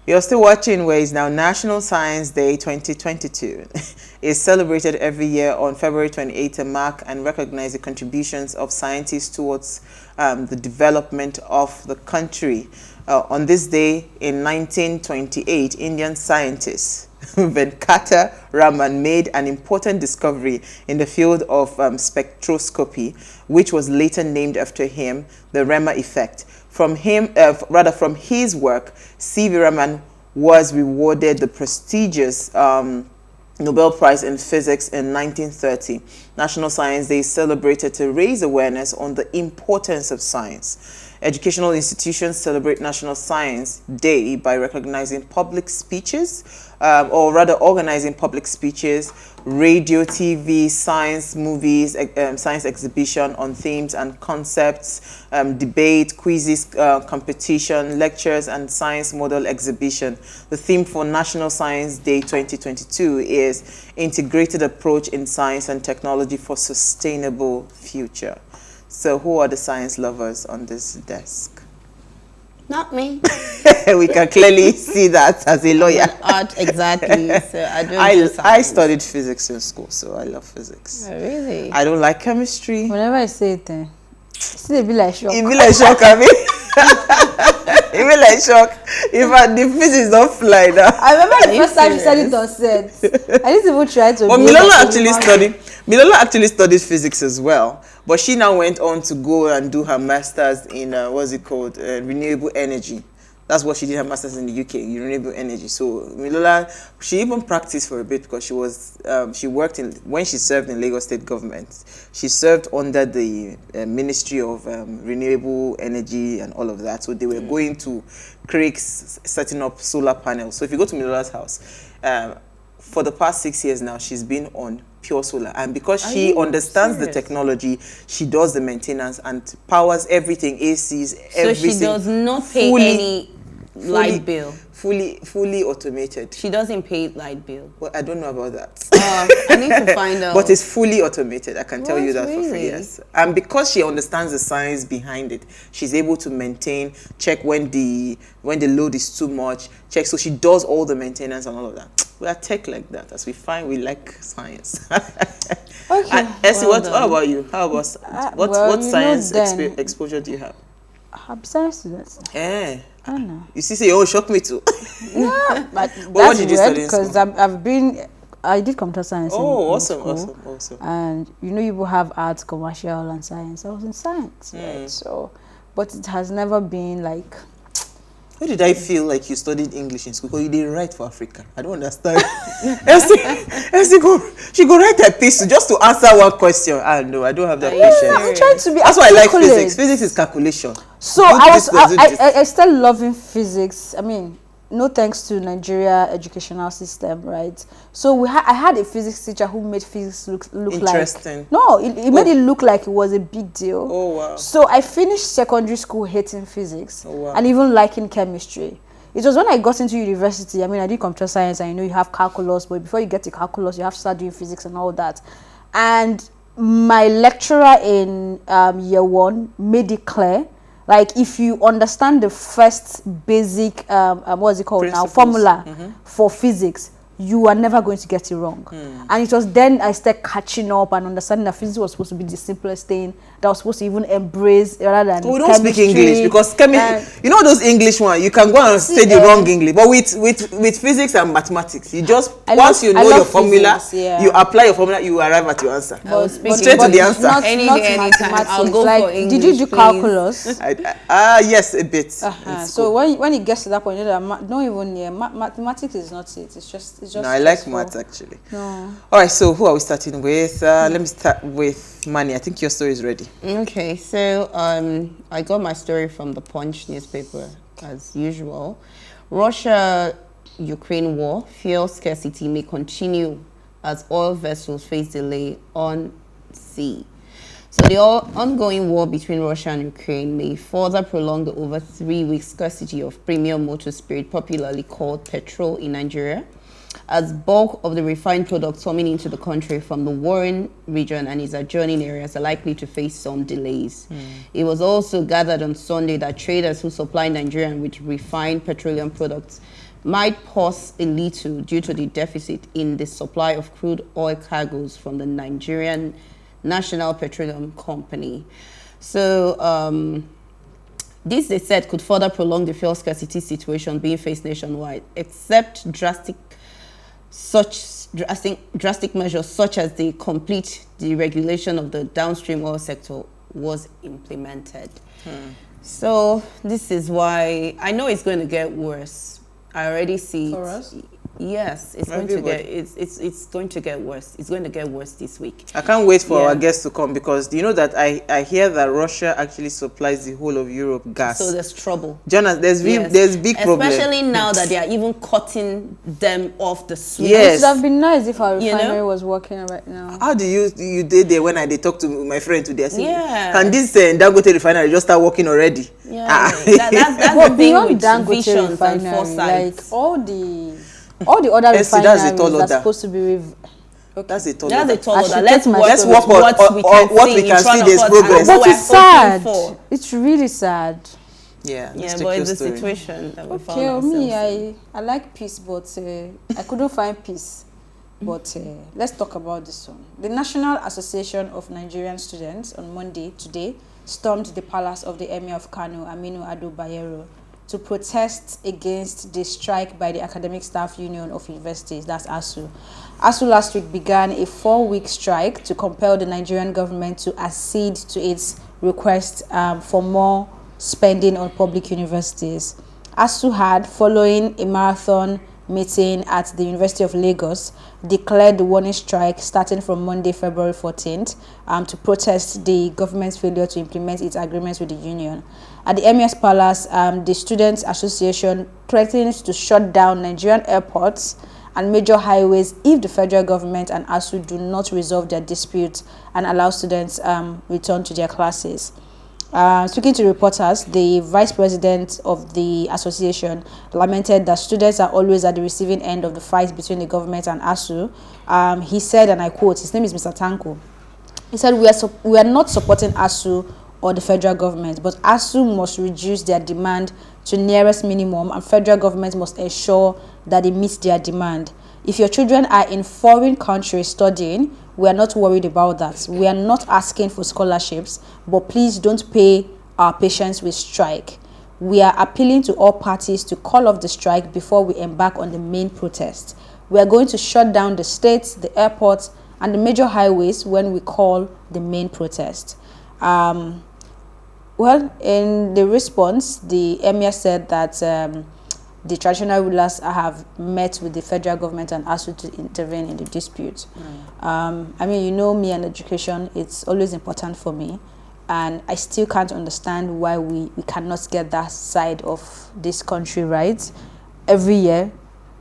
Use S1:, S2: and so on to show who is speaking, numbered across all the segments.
S1: You're still watching where it's now National Science Day 2022. It's celebrated every year on February 28th to mark and recognize the contributions of scientists towards the development of the country. On this day in 1928, Indian scientist Venkata Raman made an important discovery in the field of spectroscopy, which was later named after him, the Raman effect. From his work, C.V. Raman was rewarded the prestigious Nobel Prize in Physics in 1930. National Science Day is celebrated to raise awareness on the importance of science. Educational institutions celebrate National Science Day by recognizing public speeches, or rather organizing public speeches, radio, TV, science movies, science exhibition on themes and concepts, debate, quizzes, competition, lectures, and science model exhibition. The theme for National Science Day 2022 is Integrated Approach in Science and Technology for Sustainable Future. So who are the science lovers on this desk?
S2: Not me.
S1: We can clearly see that as a lawyer.
S2: Art, exactly. So I
S1: studied physics in school, so I love physics.
S2: Oh, really?
S1: I don't like chemistry.
S3: Whenever I say it, it be like shock.
S1: It be like shock, I mean. It be like shock. If the physics don't fly now.
S3: I remember the first time you said it on set. I didn't even try to.
S1: Well, Milola actually studied physics as well, but she now went on to go and do her masters in renewable energy. That's what she did her masters in the UK, renewable energy. So Milola, she even practiced for a bit because she worked when she served in Lagos State government. She served under the Ministry of Renewable Energy and all of that. So they were going to creeks setting up solar panels. So if you go to Milola's house, for the past 6 years now, she's been on pure solar. And because she understands the technology, she does the maintenance and powers everything, ACs, everything.
S2: So she does not pay any light bill.
S1: Fully automated.
S2: She doesn't pay light bill.
S1: Well, I don't know about that.
S2: I need to find out.
S1: But it's fully automated. I can tell you that
S2: really?
S1: for free, yes. And because she understands the science behind it, she's able to maintain, check when the load is too much, check. So she does all the maintenance and all of that. We are tech like that. As we find, we like science.
S3: Okay.
S1: Essie, what about you? How about what science exposure do you have?
S3: I'm science students.
S1: Eh.
S3: I don't know.
S1: You see, oh, shock me too.
S3: Yeah, but
S1: what did you study in
S3: because I did computer science.
S1: Oh,
S3: in school.
S1: awesome.
S3: And you will have arts, commercial, and science. I was in science, right? So, but it has never been like.
S1: How did I feel like you studied English in school? Because you didn't write for Africa. I don't understand. She go write a piece just to answer one question. No, I don't have that patience.
S3: I'm trying to be.
S1: That's why I like physics. Physics is calculation.
S3: So I started loving physics. I mean, no thanks to Nigeria educational system, right? So I had a physics teacher who made physics look
S1: interesting.
S3: Like no, it made it look like it was a big deal.
S1: Oh wow!
S3: So I finished secondary school hating physics and even liking chemistry. It was when I got into university. I mean, I did computer science, and you have calculus, but before you get to calculus, you have to start doing physics and all that. And my lecturer in year one made it clear. Like, if you understand the first basic, what's it called now, formula for physics, you are never going to get it wrong. And it was then I started catching up and understanding that physics was supposed to be the simplest thing that was supposed to even embrace rather than
S1: we don't speak English because you know those English one, you can go and say the wrong English. But with physics and mathematics, you just once you know your formula, you apply your formula, you arrive at your answer. Straight to the answer.
S3: Not mathematics.
S2: I'll go for English,
S3: did you do calculus?
S1: Yes, a bit.
S3: So when it gets to that point, mathematics is not it. It's just.
S1: No, I like maths actually.
S3: No.
S1: All right, so who are we starting with? Let me start with Manny. I think your story is ready.
S2: Okay, so I got my story from the Punch newspaper as usual. Russia-Ukraine war, fuel scarcity may continue as oil vessels face delay on sea. So the ongoing war between Russia and Ukraine may further prolong the over 3-week scarcity of premium motor spirit, popularly called petrol, in Nigeria, as bulk of the refined products coming into the country from the warring region and its adjoining areas are likely to face some delays. It was also gathered on Sunday that traders who supply Nigerian with refined petroleum products might pause a little due to the deficit in the supply of crude oil cargoes from the Nigerian National Petroleum Company. So this, they said, could further prolong the fuel scarcity situation being faced nationwide, except drastic measures such as the complete deregulation of the downstream oil sector was implemented. So this is why I know it's going to get worse. I already see
S1: For
S2: it.
S1: us?
S2: Yes, it's going to get it's going to get worse. It's going to get worse this week.
S1: I can't wait for our guests to come, because you know that I hear that Russia actually supplies the whole of Europe gas.
S2: So there's trouble.
S1: Jonas, there's big problem.
S2: Especially now that they are even cutting them off the switch.
S1: Yes.
S3: It would have been nice if our refinery was working right now.
S1: How do you did there when I talk to my friend today? I say,
S2: Yeah.
S1: can this Dangote refinery just start working already?
S2: Yeah,
S1: Ah.
S2: that's
S3: But
S2: the thing
S3: beyond
S2: with
S3: Dangote
S2: visions and
S3: refinery,
S2: foresight.
S3: like all the other
S1: Yes, that's a
S3: refineries
S1: tall
S3: that's
S1: order.
S3: supposed to be
S1: That's a tall
S2: That's
S1: order.
S2: a tall
S3: I
S2: order.
S3: should
S2: Let's
S3: take my-
S2: work
S1: Let's
S2: with
S1: work on
S2: what we can see in
S1: there's
S2: front of us
S1: progress.
S2: and
S3: But
S2: what
S3: it's
S2: we're hoping
S3: sad.
S2: for.
S3: It's really sad.
S1: Yeah,
S2: Yeah,
S1: that's
S2: but it's
S1: the
S2: the
S1: story.
S2: situation that we found
S3: Okay,
S2: ourselves
S3: me,
S2: in.
S3: I like peace, but I couldn't find peace. But let's talk about this one. The National Association of Nigerian Students on Monday, today, stormed the palace of the Emir of Kano, Aminu Ado Bayero, to protest against the strike by the Academic Staff Union of Universities, that's ASUU. ASUU last week began a 4-week strike to compel the Nigerian government to accede to its request for more spending on public universities. ASUU had, following a marathon meeting at the University of Lagos, declared the warning strike starting from Monday, February 14th, to protest the government's failure to implement its agreements with the union. At the Emir's Palace, the Students' Association threatens to shut down Nigerian airports and major highways if the federal government and ASUU do not resolve their dispute and allow students return to their classes. Speaking to reporters, the vice president of the association lamented that students are always at the receiving end of the fight between the government and ASUU. He said, and I quote, his name is Mr. Tanko. He said, we are not supporting ASUU or the federal government, but ASUU must reduce their demand to nearest minimum, and federal government must ensure that it meets their demand. If your children are in foreign countries studying, we are not worried about that. We are not asking for scholarships, but please don't pay our patients with strike. We are appealing to all parties to call off the strike before we embark on the main protest. We are going to shut down the states, the airports, and the major highways when we call the main protest. Well, in the response, the Emir said that the traditional rulers have met with the federal government and ASUU to intervene in the dispute. I mean, you know me and education, it's always important for me. And I still can't understand why we cannot get that side of this country right. Every year,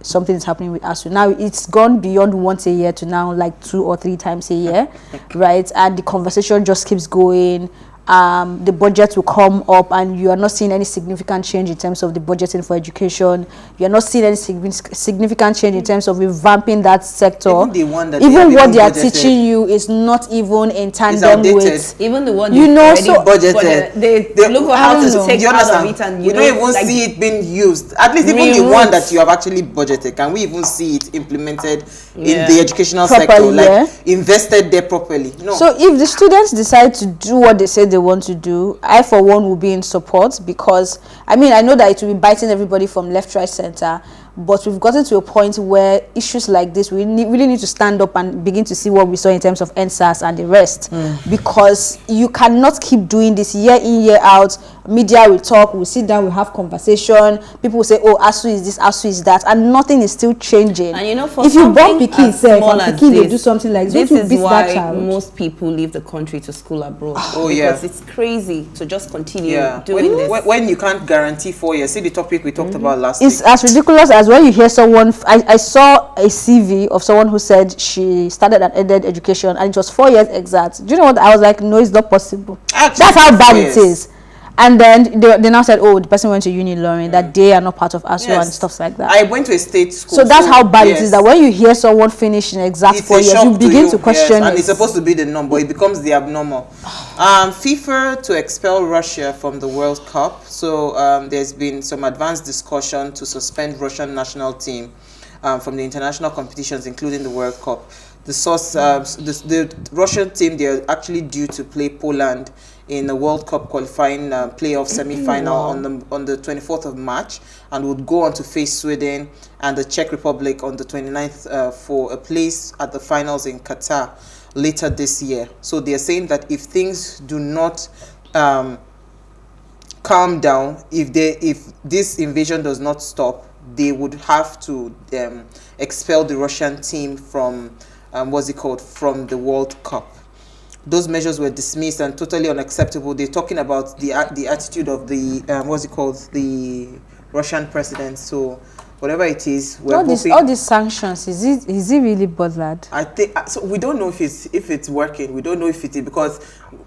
S3: something is happening with ASUU. Now, it's gone beyond once a year to now like 2 or 3 times a year, right? And the conversation just keeps going. The budget will come up and you are not seeing any significant change in terms of the budgeting for education. You are not seeing any significant change in terms of revamping that sector.
S1: Even the one that
S3: even what they are
S1: budgeted
S3: teaching you is not even in tandem with.
S2: Even the one
S3: You know, so
S1: budgeted.
S2: they look for how to take out of it, and
S1: we don't even
S2: like,
S1: see it being used. At least even the one that you have actually budgeted, can we even see it implemented in the educational sector, like invested there properly? No.
S3: So if the students decide to do what they say they want to do, I for one will be in support, because I mean, I know that it will be biting everybody from left, right, center, but we've gotten to a point where issues like this, we really need to stand up and begin to see what we saw in terms of NSAS and the rest, because you cannot keep doing this year in, year out. Media will talk, we'll sit down, we'll have conversation, people will say, oh, ASUU is this, ASUU is that, and nothing is still changing.
S2: And you know, for
S3: if you born
S2: something
S3: Pikin
S2: as
S3: self
S2: small
S3: and
S2: as
S3: Pikin they
S2: this,
S3: do something like
S2: this
S3: this,
S2: is
S3: beat
S2: why
S3: that child.
S2: most people leave the country to school abroad.
S1: Oh,
S2: because it's crazy to just continue doing this.
S1: When you can't guarantee 4 years, see the topic we talked about last
S3: It's
S1: week.
S3: as ridiculous as when you hear someone. I saw a CV of someone who said she started an ended education and it was 4 years exact. Do you know what? I was like, no, it's not possible.
S1: Actually,
S3: That's how bad it is. And then they now said, oh, the person went to uni learning, that they are not part of ASUU and stuff like that.
S1: I went to a state school.
S3: So that's how bad it is, that when you hear someone finish in exact 4 years, you begin to question
S1: and it's supposed to be the norm, but it becomes the abnormal. FIFA to expel Russia from the World Cup. So there's been some advanced discussion to suspend Russian national team from the international competitions, including the World Cup. The source, the Russian team, they're actually due to play Poland in the World Cup qualifying playoff semi-final on the 24th of March, and would go on to face Sweden and the Czech Republic on the 29th for a place at the finals in Qatar later this year. So they're saying that if things do not calm down, if this invasion does not stop, they would have to expel the Russian team from from the World Cup. Those measures were dismissed and totally unacceptable. They're talking about the attitude of the the Russian president. So whatever it is, we're
S3: all these sanctions, is he really bothered?
S1: I think so. We don't know if it's working. We don't know if it is, because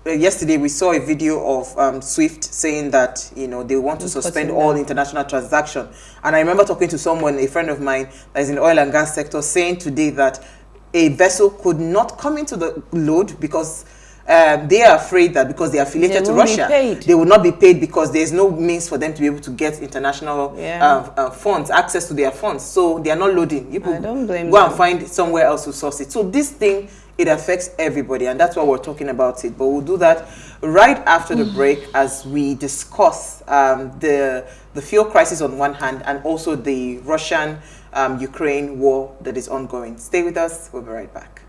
S1: yesterday we saw a video of Swift saying that they want to suspend all international transaction. And I remember talking to someone, a friend of mine that is in the oil and gas sector, saying today that a vessel could not come into the load because they are afraid that because they are affiliated to Russia, they will not be paid, because there's no means for them to be able to get international funds, access to their funds. So they are not loading. You
S2: don't blame
S1: go and find somewhere else to source it. So this thing, it affects everybody, and that's why we're talking about it. But we'll do that right after the break as we discuss the fuel crisis on one hand, and also the Russian Ukraine war that is ongoing. Stay with us. We'll be right back.